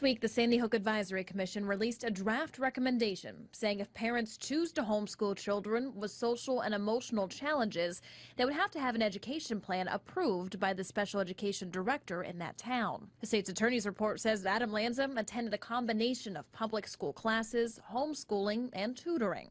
week, the Sandy Hook Advisory Commission released a draft recommendation saying if parents choose to homeschool children with social and emotional challenges, they would have to have an education plan approved by the special education director in that town. The state's attorney's report says that Adam Lanza attended a combination of public school classes, homeschooling, and tutoring.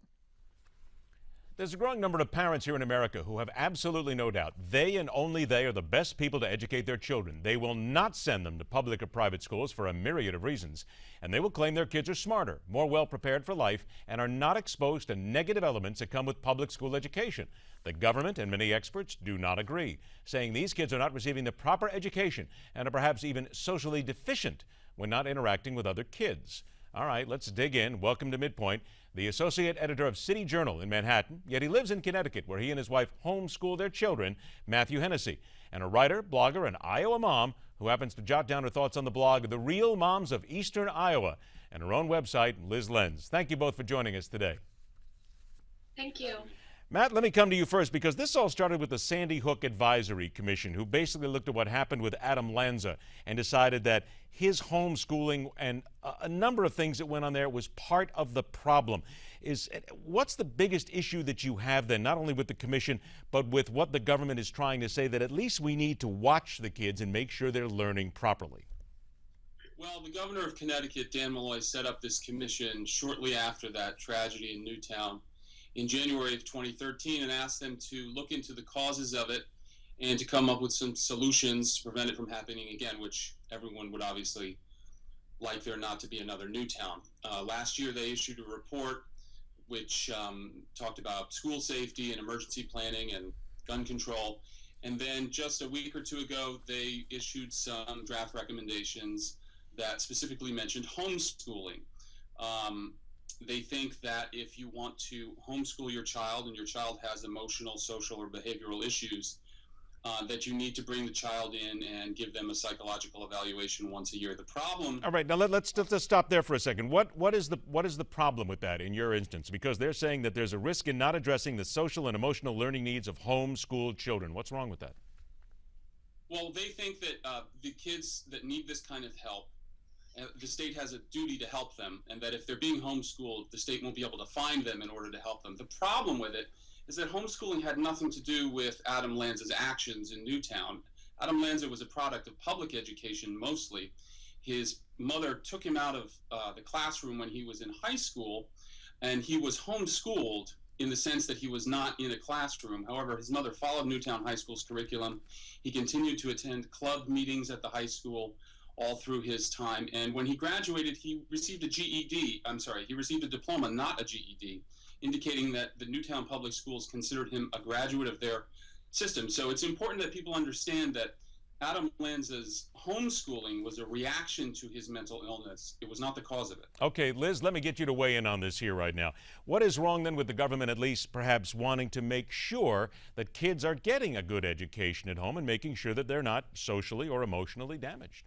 There's a growing number of parents here in America who have absolutely no doubt they and only they are the best people to educate their children. They will not send them to public or private schools for a myriad of reasons. And they will claim their kids are smarter, more well prepared for life, and are not exposed to negative elements that come with public school education. The government and many experts do not agree, saying these kids are not receiving the proper education and are perhaps even socially deficient when not interacting with other kids. All right, let's dig in. Welcome to MidPoint, the associate editor of City Journal in Manhattan, yet he lives in Connecticut, where he and his wife homeschool their children, Matthew Hennessey, and a writer, blogger, and Iowa mom who happens to jot down her thoughts on the blog The Real Moms of Eastern Iowa and her own website, Lyz Lenz. Thank you both for joining us today. Thank you. Matt, let me come to you first, because this all started with the Sandy Hook Advisory Commission, who basically looked at what happened with Adam Lanza and decided that his homeschooling and a number of things that went on there was part of the problem. What's the biggest issue that you have then, not only with the commission, but with what the government is trying to say, that at least we need to watch the kids and make sure they're learning properly? Well, the governor of Connecticut, Dan Malloy, set up this commission shortly after that tragedy in Newtown in January of 2013 and asked them to look into the causes of it and to come up with some solutions to prevent it from happening again, which everyone would obviously like there not to be another Newtown. Last year they issued a report which talked about school safety and emergency planning and gun control. And then just a week or two ago, they issued some draft recommendations that specifically mentioned homeschooling. They think that if you want to homeschool your child and your child has emotional, social, or behavioral issues, that you need to bring the child in and give them a psychological evaluation once a year. The problem... All right, now let's stop there for a second. What is the problem with that in your instance? Because they're saying that there's a risk in not addressing the social and emotional learning needs of homeschooled children. What's wrong with that? Well, they think that the kids that need this kind of help, the state has a duty to help them, and that if they're being homeschooled, the state won't be able to find them in order to help them. The problem with it is that homeschooling had nothing to do with Adam Lanza's actions in Newtown. Adam Lanza was a product of public education mostly. His mother took him out of the classroom when he was in high school, and he was homeschooled in the sense that he was not in a classroom. However, his mother followed Newtown High School's curriculum. He continued to attend club meetings at the high school all through his time. And when he graduated, he received a he received a diploma, not a GED, indicating that the Newtown Public Schools considered him a graduate of their system. So it's important that people understand that Adam Lanza's homeschooling was a reaction to his mental illness. It was not the cause of it. Okay, Liz, let me get you to weigh in on this here right now. What is wrong then with the government at least perhaps wanting to make sure that kids are getting a good education at home and making sure that they're not socially or emotionally damaged?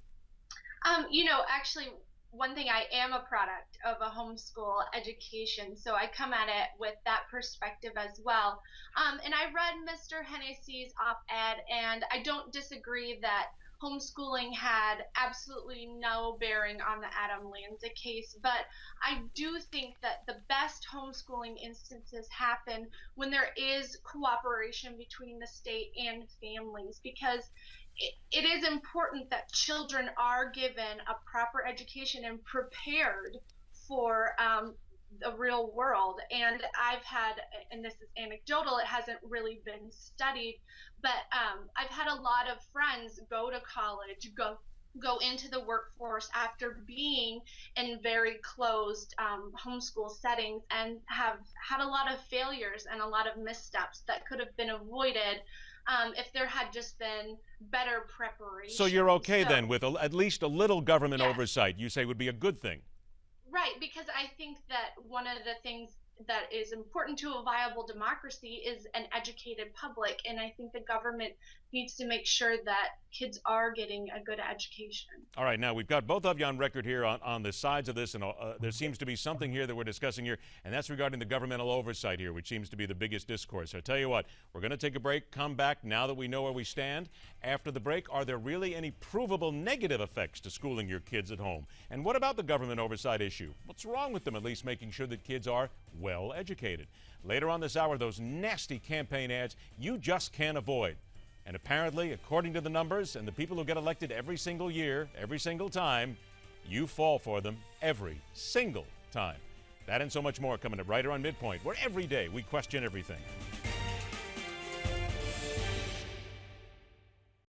Actually, one thing, I am a product of a homeschool education, so I come at it with that perspective as well. And I read Mr. Hennessey's op-ed, and I don't disagree that homeschooling had absolutely no bearing on the Adam Lanza case, but I do think that the best homeschooling instances happen when there is cooperation between the state and families, because it is important that children are given a proper education and prepared for the real world. And I've had, and this is anecdotal, it hasn't really been studied, but I've had a lot of friends go to college, go into the workforce after being in very closed homeschool settings, and have had a lot of failures and a lot of missteps that could have been avoided if there had just been better preparation. So you're okay then with at least a little government oversight, you say would be a good thing? Right, because I think that one of the things that is important to a viable democracy is an educated public, and I think the government needs to make sure that kids are getting a good education. All right, now we've got both of you on record here on the sides of this, and there seems to be something here that we're discussing here, and that's regarding the governmental oversight here, which seems to be the biggest discourse. So I tell you what, we're going to take a break, come back now that we know where we stand. After the break, are there really any provable negative effects to schooling your kids at home? And what about the government oversight issue? What's wrong with them at least making sure that kids are well educated? Later on this hour, those nasty campaign ads you just can't avoid. And apparently, according to the numbers and the people who get elected every single year, every single time, you fall for them every single time. That and so much more coming up right here on MidPoint, where every day we question everything.